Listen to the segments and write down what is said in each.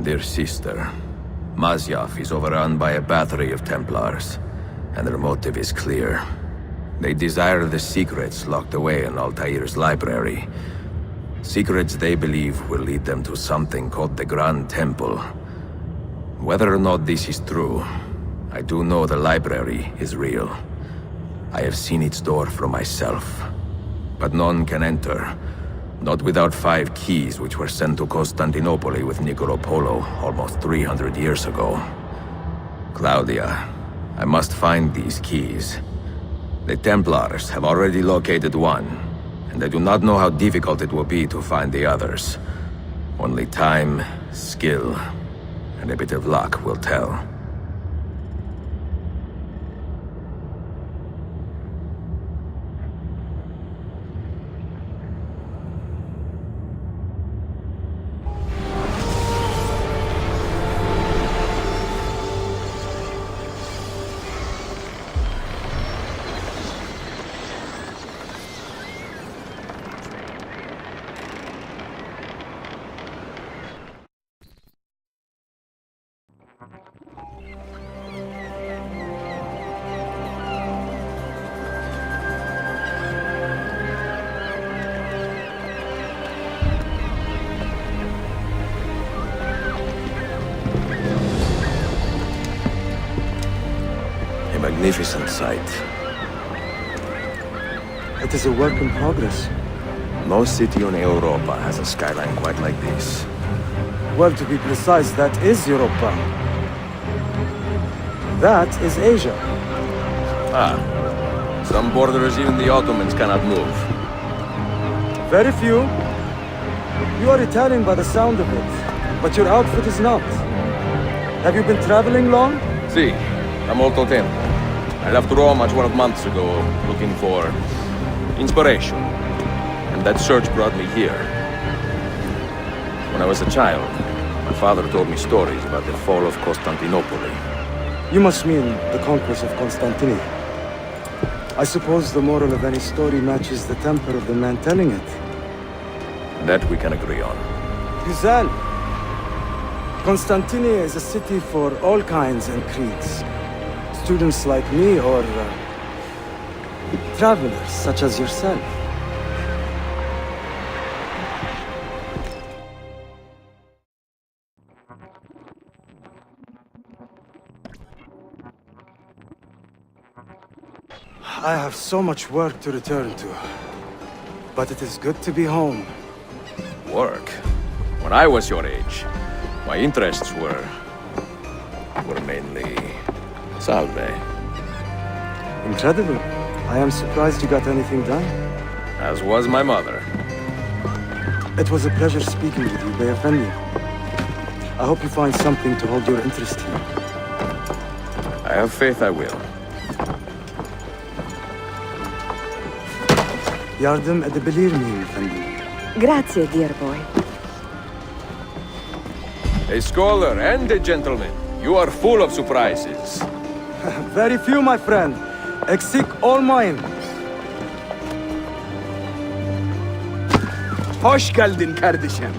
Dear sister, Masyaf is overrun by a battery of Templars, and their motive is clear. They desire the secrets locked away in Altair's library. Secrets they believe will lead them to something called the Grand Temple. Whether or not this is true, I do know the library is real. I have seen its door from myself. But none can enter, not without 5 keys which were sent to Constantinople with Niccolo Polo almost 300 years ago. Claudia, I must find these keys. The Templars have already located one, and I do not know how difficult it will be to find the others. Only time, skill, and a bit of luck will tell. A magnificent sight. It is a work in progress. No city in Europa has a skyline quite like this. Well, to be precise, that is Europa. That is Asia. Ah. Some borders even the Ottomans cannot move. Very few. You are Italian by the sound of it, but your outfit is not. Have you been traveling long? Sì, da molto tempo. I left Rome 12 months ago, looking for inspiration. And that search brought me here. When I was a child, my father told me stories about the fall of Constantinople. You must mean the conquest of Constantinople. I suppose the moral of any story matches the temper of the man telling it. That we can agree on. Güzel. Constantinople is a city for all kinds and creeds. Students like me or travelers such as yourself. I have so much work to return to, but it is good to be home. Work? When I was your age, my interests were mainly salve. Incredible. I am surprised you got anything done. As was my mother. It was a pleasure speaking with you, Beyefendi. I hope you find something to hold your interest here. I have faith I will. Yardım edebilir miyim efendim? Grazie, dear boy. A scholar and a gentleman. You are full of surprises. Very few, my friend. Eksik olmayın. Hoş geldin kardeşim.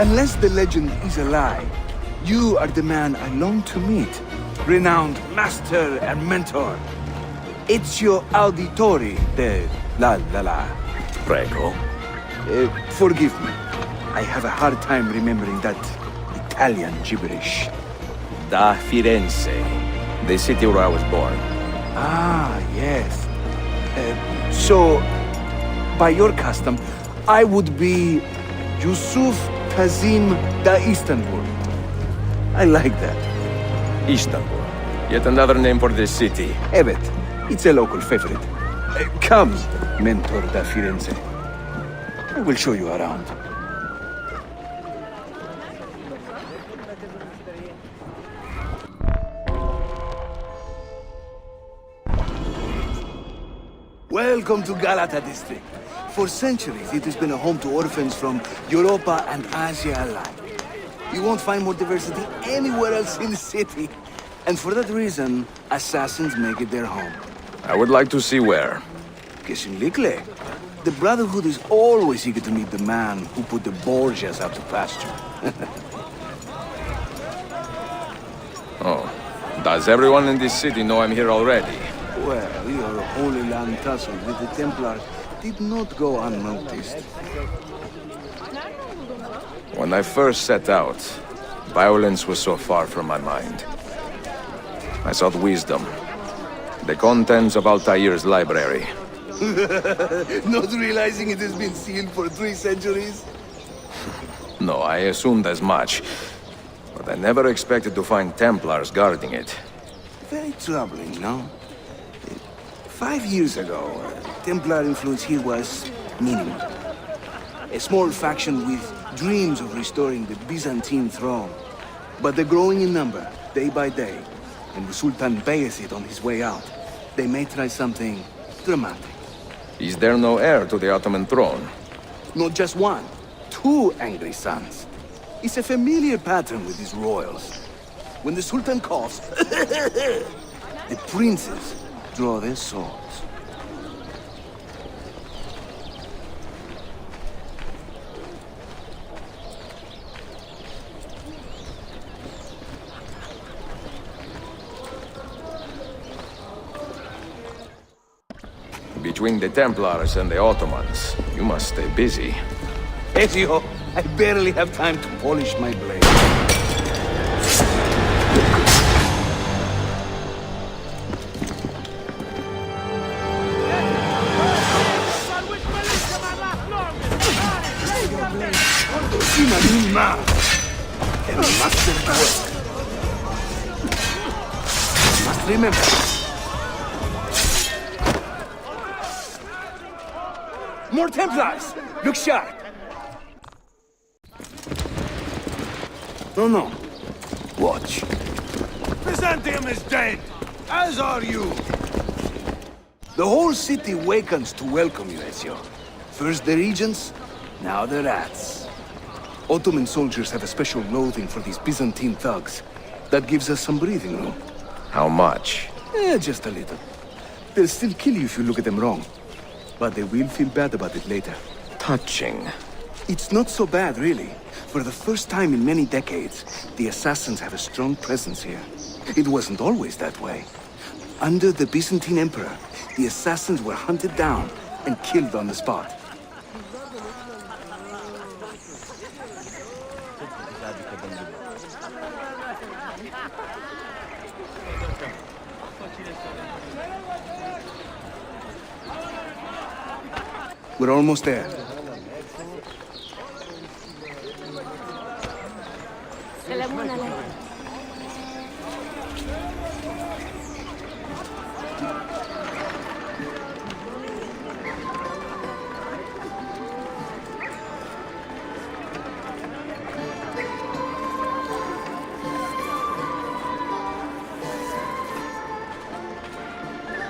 Unless the legend is a lie, you are the man I long to meet. Renowned master and mentor. Ezio Auditore de la. Prego. Forgive me. I have a hard time remembering that Italian gibberish. Da Firenze, the city where I was born. Ah, yes. So, by your custom, I would be Yusuf Kazim da Istanbul. I like that. Istanbul. Yet another name for this city. Evet, it's a local favorite. Come, Mentor da Firenze. I will show you around. Welcome to Galata district. For centuries, it has been a home to orphans from Europa and Asia alike. You won't find more diversity anywhere else in the city. And for that reason, assassins make it their home. I would like to see where. Kesinlikle. The Brotherhood is always eager to meet the man who put the Borgias out to pasture. Oh. Does everyone in this city know I'm here already? Well, your Holy Land tussle with the Templars did not go unnoticed. When I first set out, violence was so far from my mind. I sought wisdom. The contents of Altair's library. Not realizing it has been sealed for 3 centuries? No, I assumed as much. But I never expected to find Templars guarding it. Very troubling, no? 5 years ago, Templar influence here was minimal. A small faction with dreams of restoring the Byzantine throne. But they're growing in number, day by day. And the Sultan Bayezid on his way out. They may try something dramatic. Is there no heir to the Ottoman throne? Not just one, 2 angry sons. It's a familiar pattern with these royals. When the Sultan coughs, the princes draw their swords. Between the Templars and the Ottomans, you must stay busy. Ezio, I barely have time to polish my blade. Una mima. And master work. Must remember. More Templars! Look sharp! No. Watch. Byzantium is dead, as are you. The whole city wakens to welcome you, Ezio. First the regents, now the rats. Ottoman soldiers have a special loathing for these Byzantine thugs. That gives us some breathing room. How much? Just a little. They'll still kill you if you look at them wrong. But they will feel bad about it later. Touching. It's not so bad, really. For the first time in many decades, the assassins have a strong presence here. It wasn't always that way. Under the Byzantine Emperor, the assassins were hunted down and killed on the spot. We're almost there.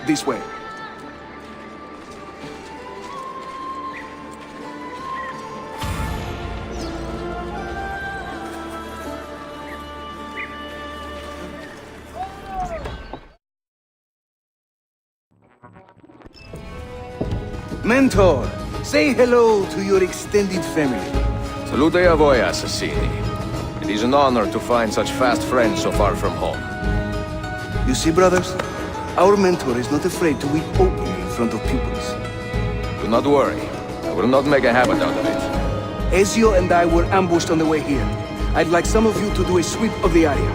This way. Mentor, say hello to your extended family. Salute a voi, assassini. It is an honor to find such fast friends so far from home. You see, brothers? Our mentor is not afraid to weep openly in front of pupils. Do not worry. I will not make a habit out of it. Ezio and I were ambushed on the way here. I'd like some of you to do a sweep of the area.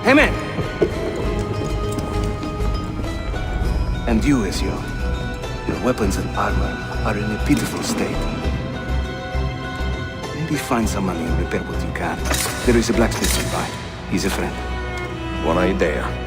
Hey, man! And you, Ezio. Your weapons and armor are in a pitiful state. Maybe find some money and repair what you can. There is a blacksmith nearby. He's a friend. Buona idea.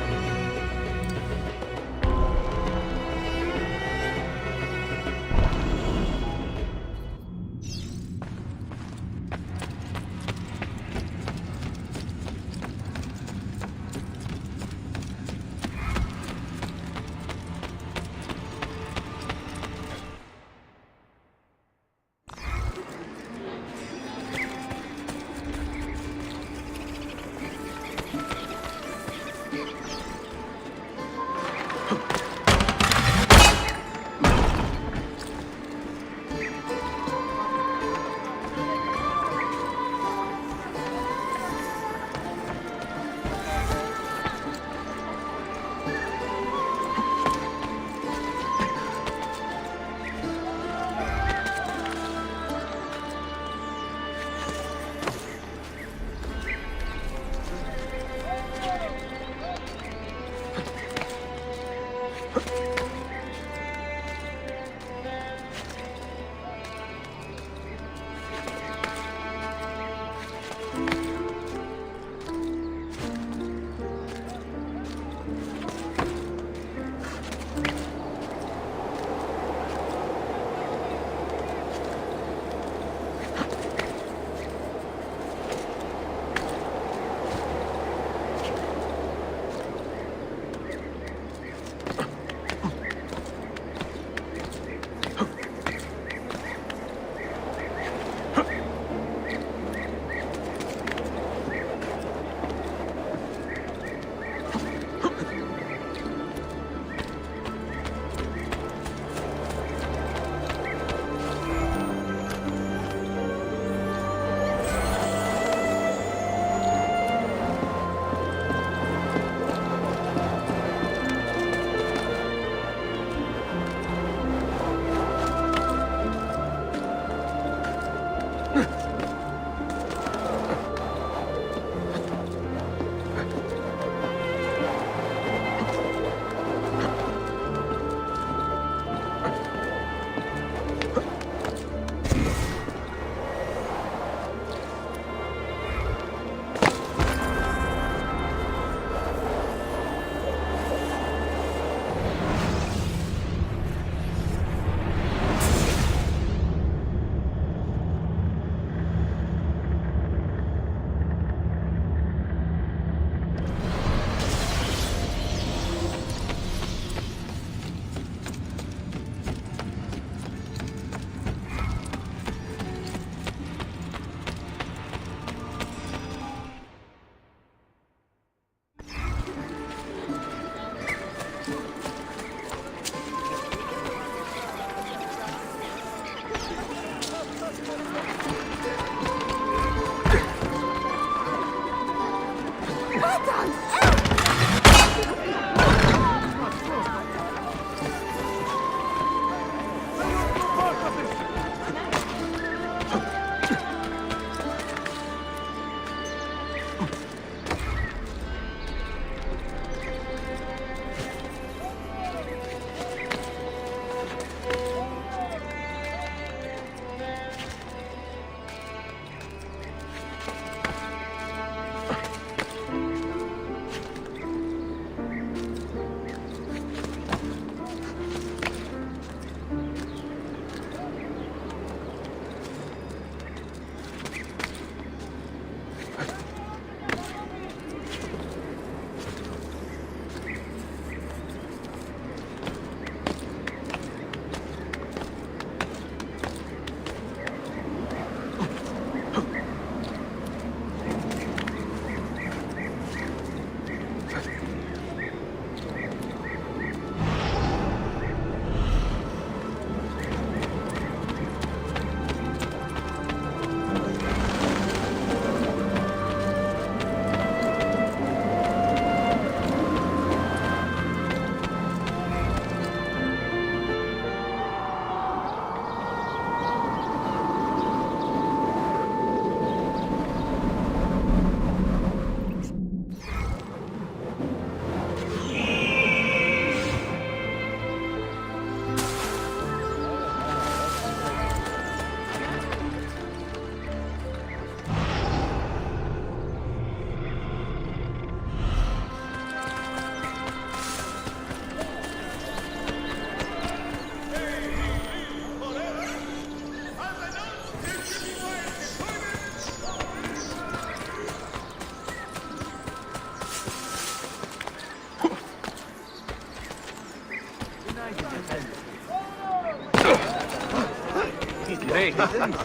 Hey,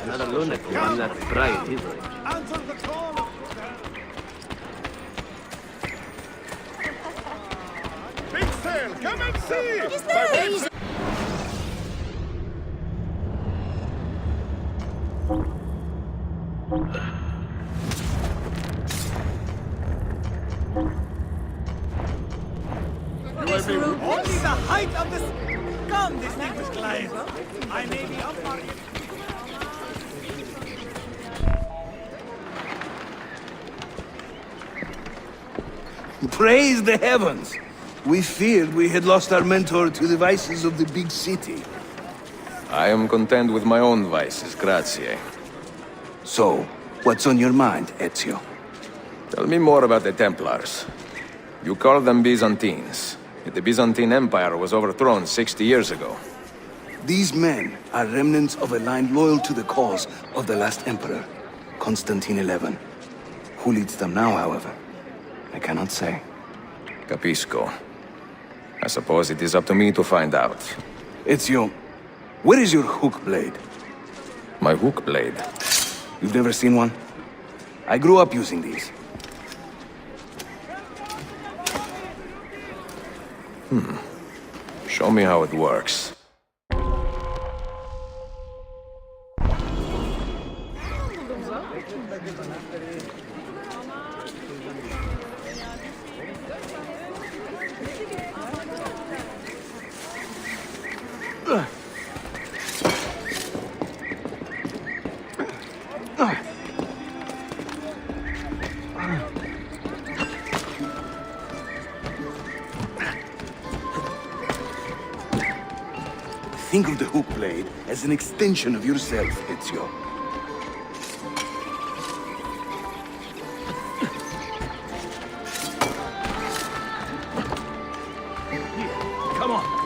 another lunatic won that try at his age. Answer the call! Big sale! Come and see! Only the height of this... Come, distinguished client. I may be up for it. Praise the heavens! We feared we had lost our mentor to the vices of the big city. I am content with my own vices, grazie. So, what's on your mind, Ezio? Tell me more about the Templars. You call them Byzantines. Yet the Byzantine Empire was overthrown 60 years ago. These men are remnants of a line loyal to the cause of the last emperor, Constantine XI. Who leads them now, however? I cannot say. Capisco. I suppose it is up to me to find out. Ezio, where is your hook blade? My hook blade. You've never seen one? I grew up using these. Show me how it works. Think of the hook blade as an extension of yourself, Ezio. Come on.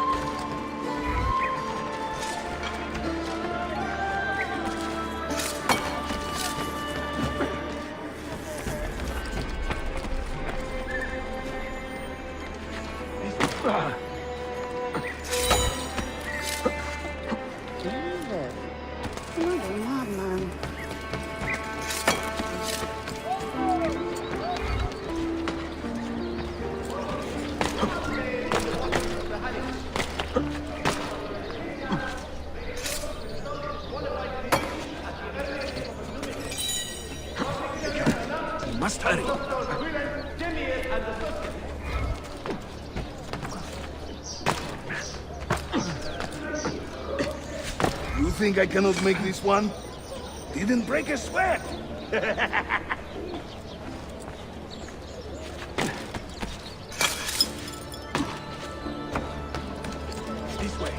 Must hurry. You think I cannot make this one? Didn't break a sweat. This way.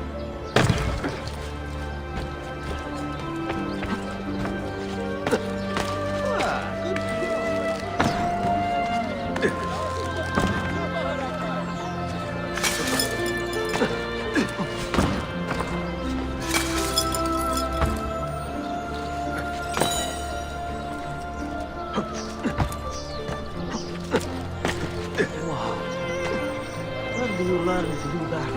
Where do you learn to do that?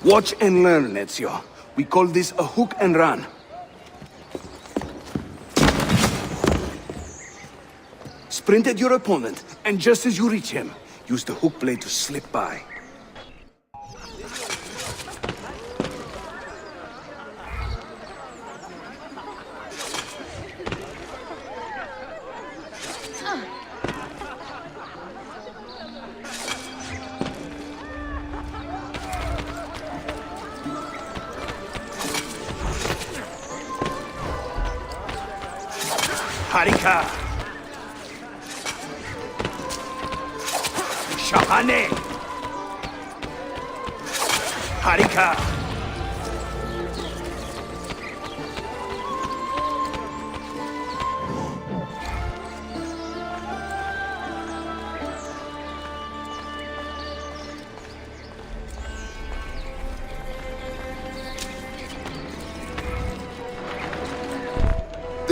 Watch and learn, Ezio. We call this a hook and run. Sprint at your opponent, and just as you reach him, use the hook blade to slip by. Harika! Shahane! Harika!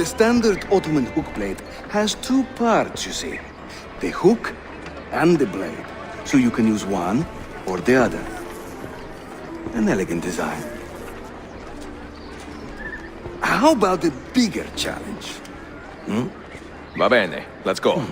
The standard Ottoman hook blade has two parts, you see. The hook and the blade. So you can use one or the other. An elegant design. How about the bigger challenge? Va bene, let's go.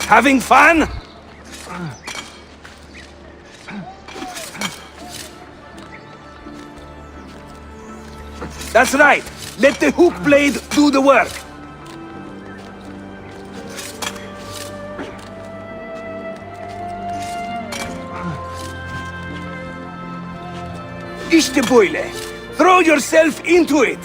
Having fun? That's right. Let the hook blade do the work. İşte böyle. Throw yourself into it.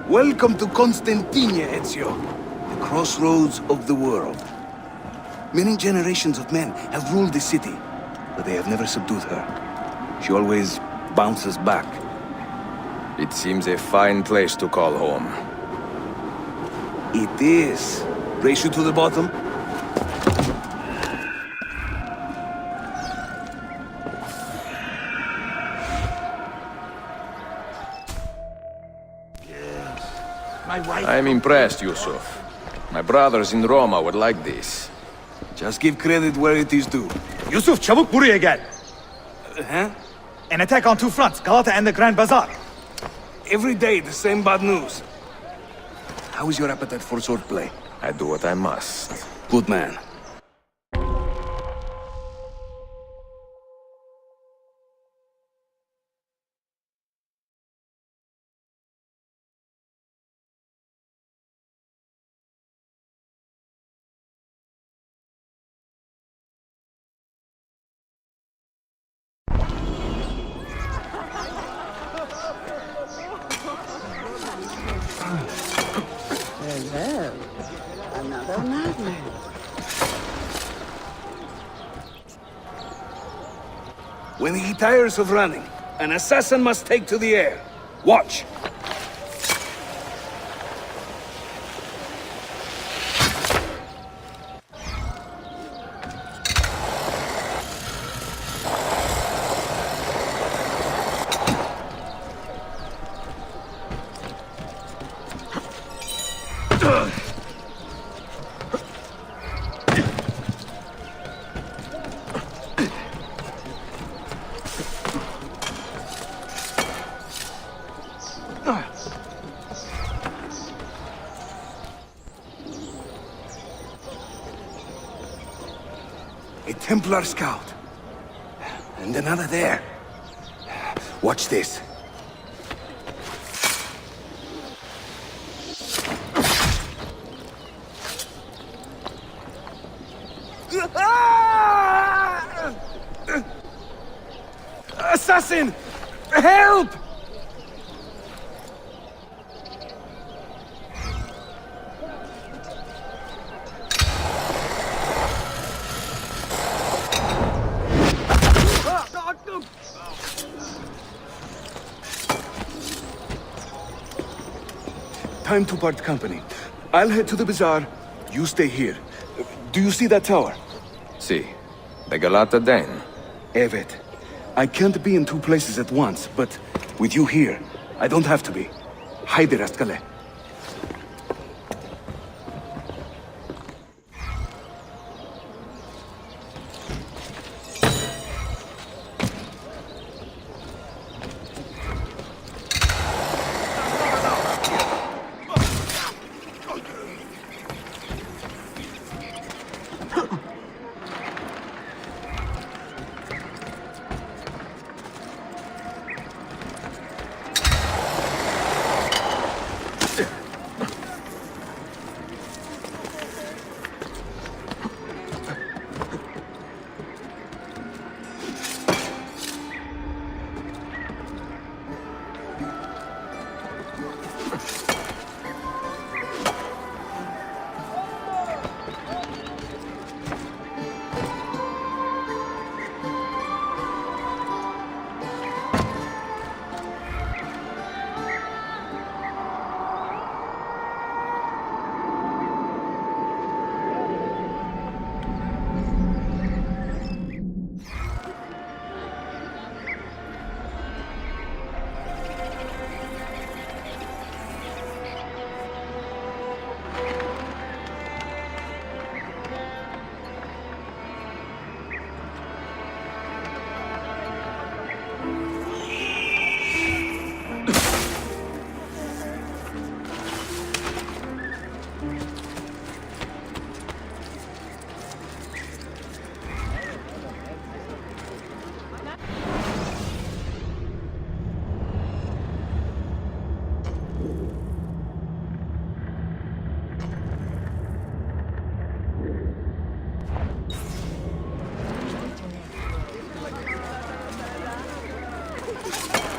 Welcome to Constantine, Ezio, the crossroads of the world. Many generations of men have ruled the city, but they have never subdued her. She always bounces back. It seems a fine place to call home. It is. Race you to the bottom? I'm impressed, Yusuf. My brothers in Roma would like this. Just give credit where it is due. Yusuf, çabuk buraya gel. Huh? An attack on two fronts, Galata and the Grand Bazaar. Every day, the same bad news. How is your appetite for swordplay? I do what I must. Good man. Hello. Another madman. When he tires of running, an assassin must take to the air. Watch. A Templar scout. And another there. Watch this. Assassin! Help! Time to part company. I'll head to the bazaar. You stay here. Do you see that tower? See, the Galata Den. Evet. I can't be in two places at once, but with you here, I don't have to be. Haydi rastgele.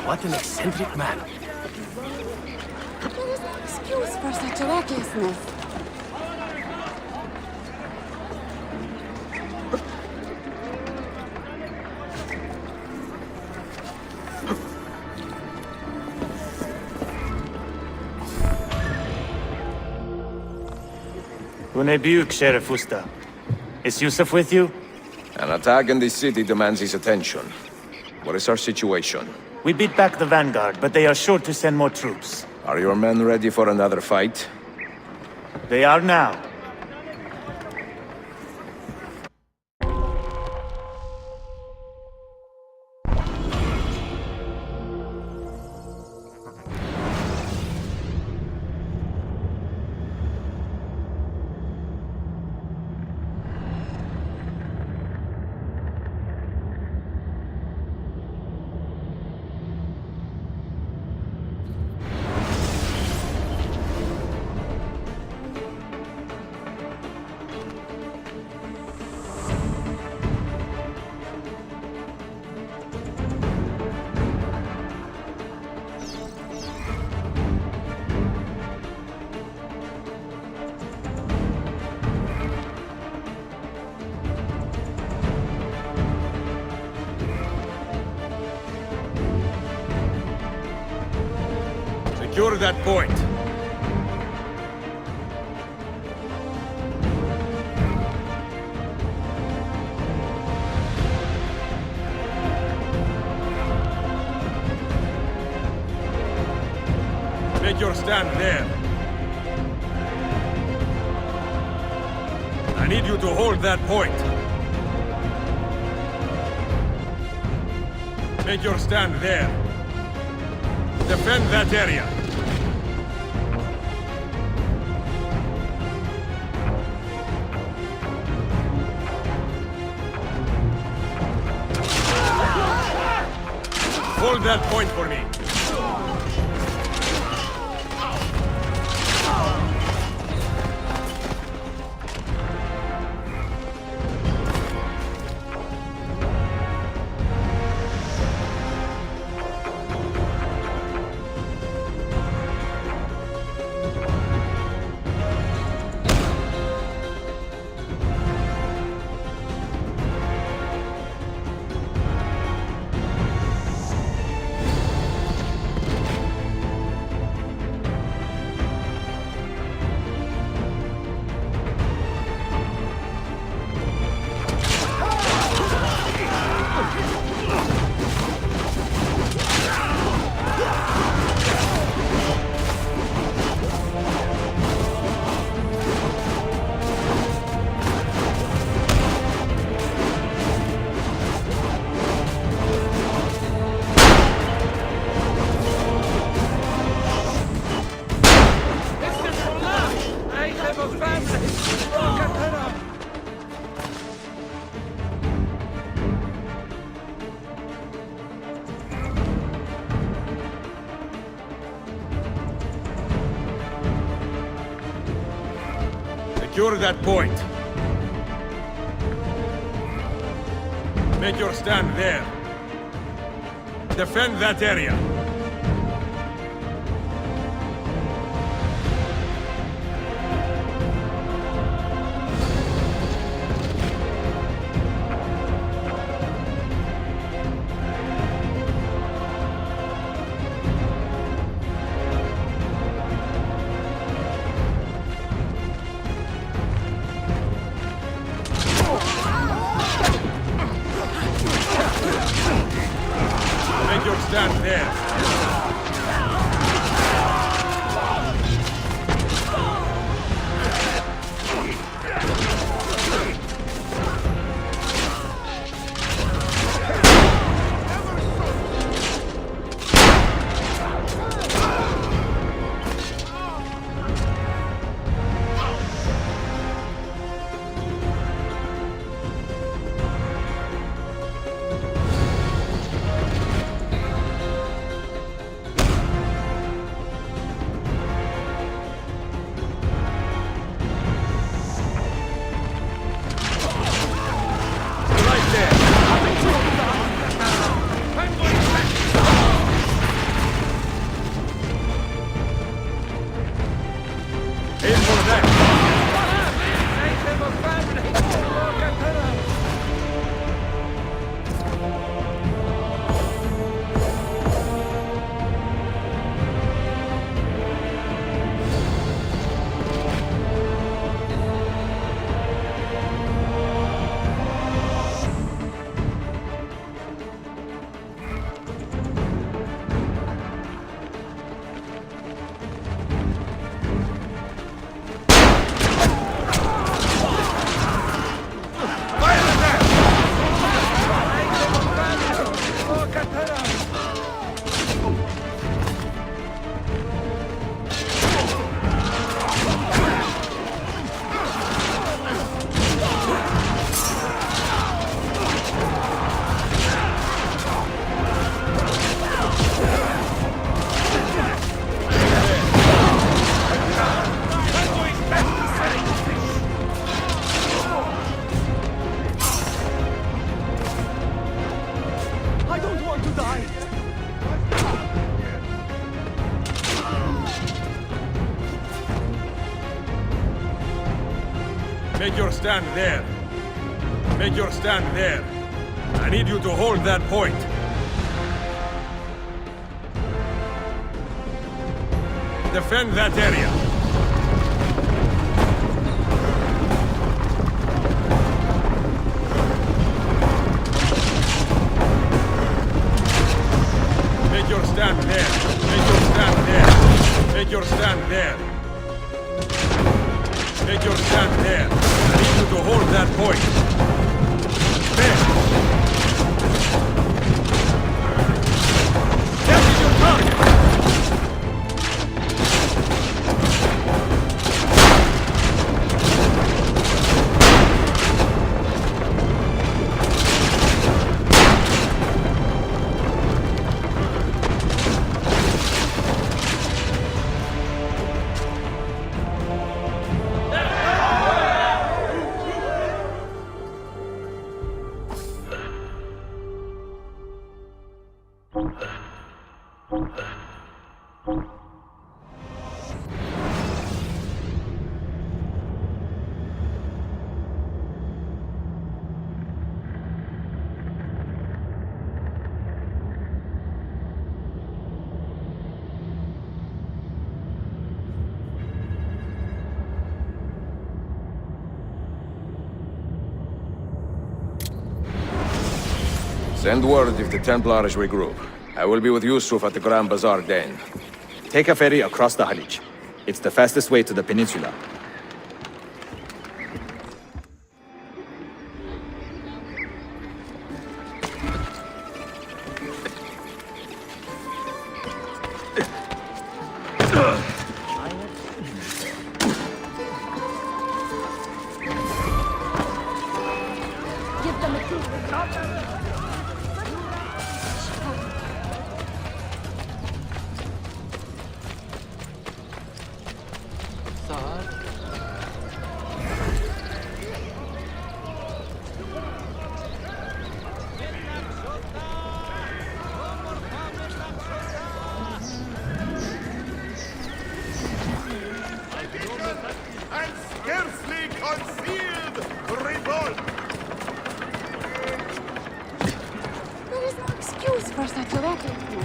What an eccentric man. There is no excuse for such recklessness. Bunebuk, Sheriff Usta. Is Yusuf with you? An attack in the city demands his attention. What is our situation? We beat back the vanguard, but they are sure to send more troops. Are your men ready for another fight? They are now. Secure that point. Make your stand there. I need you to hold that point. Make your stand there. Defend that area. Hold that point for me. Secure that point. Make your stand there. Defend that area. Make your stand there. Make your stand there. Make your stand there. I need you to hold that point. Defend that area. Make your stand there. Make your stand there. Make your stand there. Make your stand there. I need you to hold that point. There. That is your target. Send word if the Templars regroup. I will be with Yusuf at the Grand Bazaar then. Take a ferry across the Halij. It's the fastest way to the peninsula. Give them a clue. And scarcely concealed revolt! There is no excuse for such a recklessness.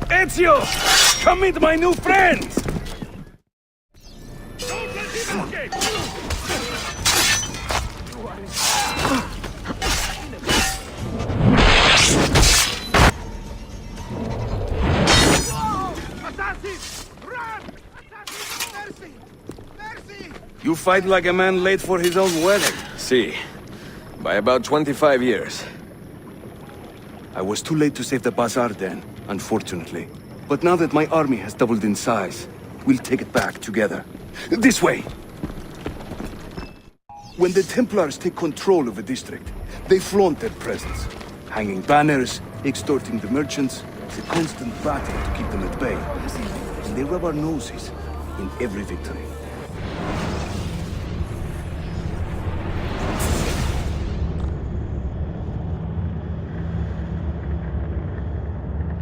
Ezio! Come meet my new friends! Don't let him escape! Assassin! Run! Assassin! Mercy! Mercy! You fight like a man late for his own wedding. See, by about 25 years. I was too late to save the bazaar then, unfortunately. But now that my army has doubled in size, we'll take it back together. This way! When the Templars take control of a district, they flaunt their presence. Hanging banners, extorting the merchants, it's a constant battle to keep them at bay. And they rub our noses in every victory.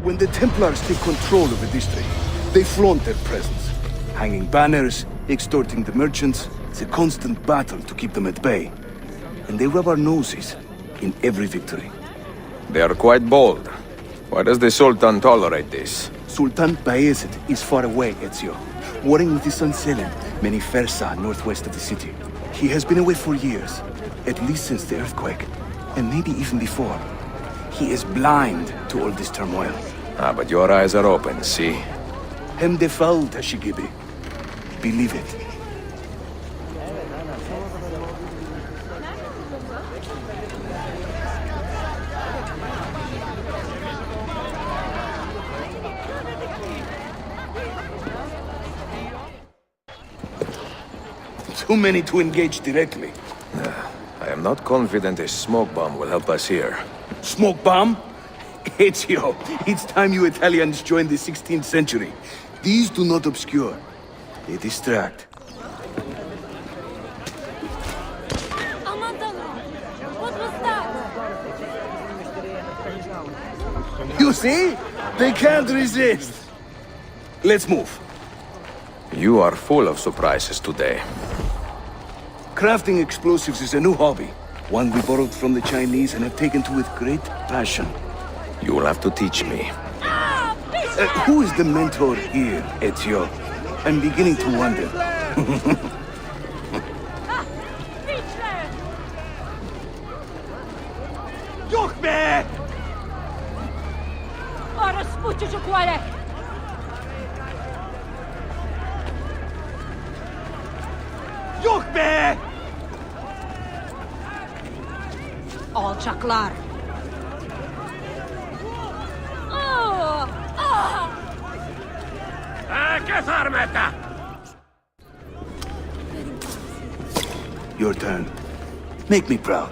When the Templars take control of a district, they flaunt their presence. Hanging banners, extorting the merchants, it's a constant battle to keep them at bay. And they rub our noses in every victory. They are quite bold. Why does the Sultan tolerate this? Sultan Bayezid is far away, Ezio, warring with his son Selim, many Fersa northwest of the city. He has been away for years, at least since the earthquake, and maybe even before. He is blind to all this turmoil. Ah, but your eyes are open, see? Hem defal, Tashigibi. Believe it. Too many to engage directly. I am not confident a smoke bomb will help us here. Smoke bomb? Ezio, it's time you Italians joined the 16th century. These do not obscure. They distract. Amandana! What was that? You see? They can't resist. Let's move. You are full of surprises today. Crafting explosives is a new hobby. One we borrowed from the Chinese and have taken to with great passion. You will have to teach me. Who is the mentor here, Ezio? I'm beginning to wonder. Yok be! Orospu çocukları! Yok be! Alçaklar! Aa! Aa! Kes armata! Your turn. Make me proud.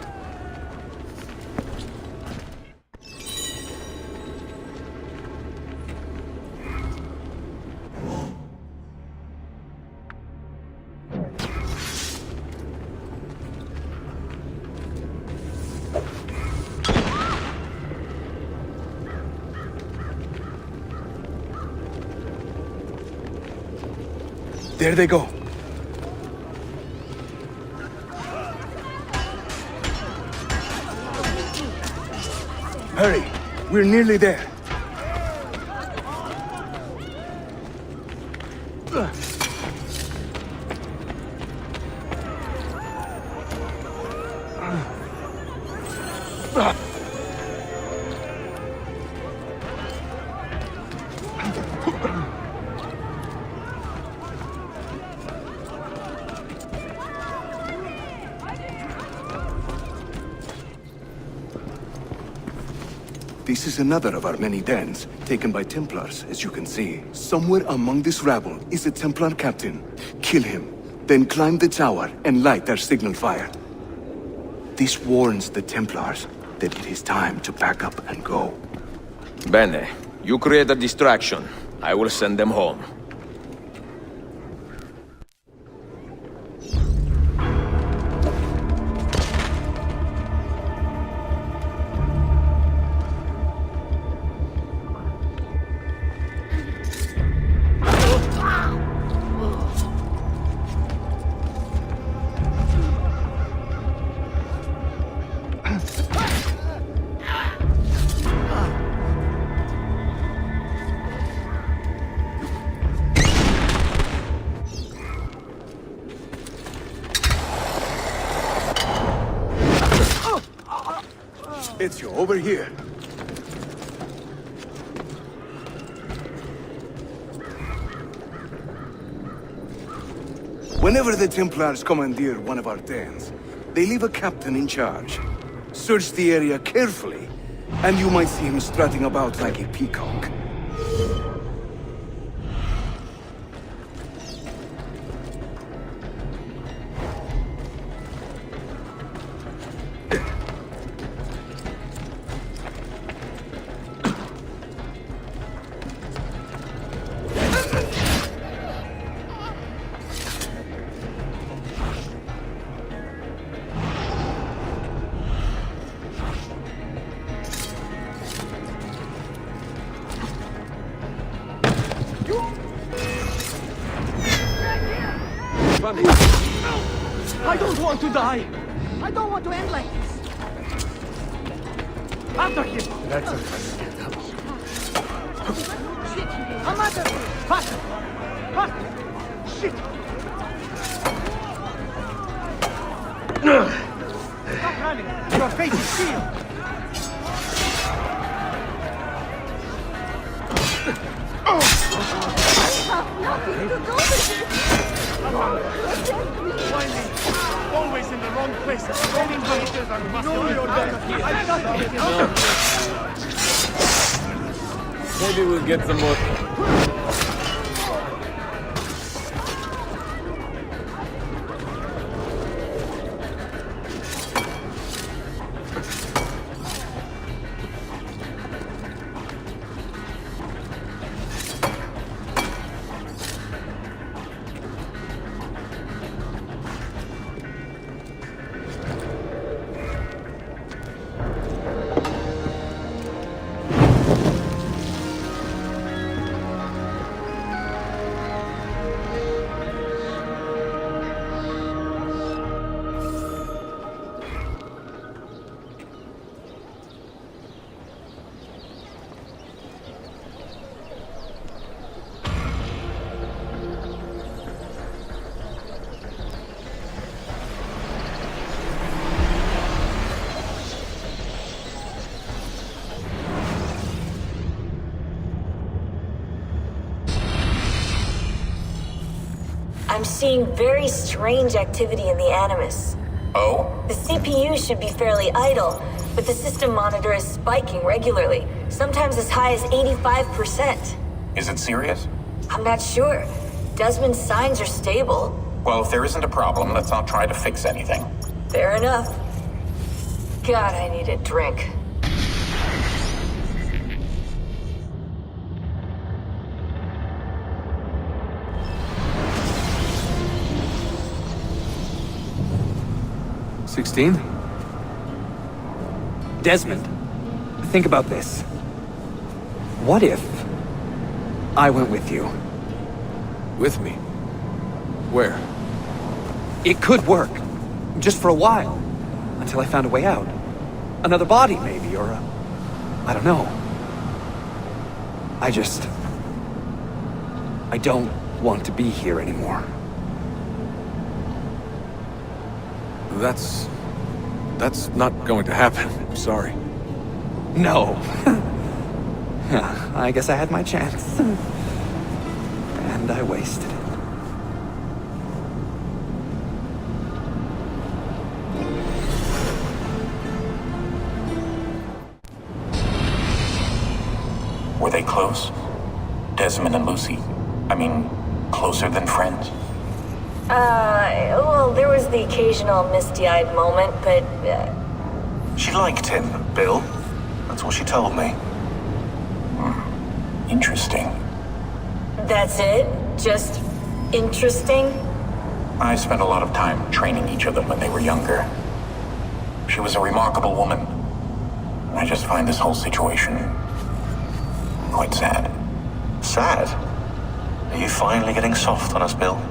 There they go. Hurry, we're nearly there. This is another of our many dens, taken by Templars, as you can see. Somewhere among this rabble is a Templar captain. Kill him, then climb the tower and light our signal fire. This warns the Templars that it is time to pack up and go. Bene, you create a distraction. I will send them home. Ezio, over here. Whenever the Templars commandeer one of our dens, they leave a captain in charge. Search the area carefully, and you might see him strutting about like a peacock. I don't want to die! I don't want to end like this. After him! Shit! Amanda! Faster! Faster! Shit! Stop running! Your face is sealed! Nothing to do with it! Always in the wrong place. Know your death. I've got it. Maybe we'll get some more. I'm seeing very strange activity in the Animus. Oh? The CPU should be fairly idle, but the system monitor is spiking regularly, sometimes as high as 85%. Is it serious? I'm not sure. Desmond's signs are stable. Well, if there isn't a problem, let's not try to fix anything. Fair enough. God, I need a drink. Desmond, think about this. What if I went with you? With me? Where? It could work. Just for a while. Until I found a way out. Another body, maybe, or a... I don't know. I don't want to be here anymore. That's not going to happen. I'm sorry. No. I guess I had my chance. And I wasted it. Were they close? Desmond and Lucy? I mean, closer than friends? Well, there was the occasional misty-eyed moment, but, She liked him, Bill. That's what she told me. Interesting. that's it? Just interesting? I spent a lot of time training each of them when they were younger. She was a remarkable woman. I just find this whole situation quite sad. Sad? Are you finally getting soft on us, Bill?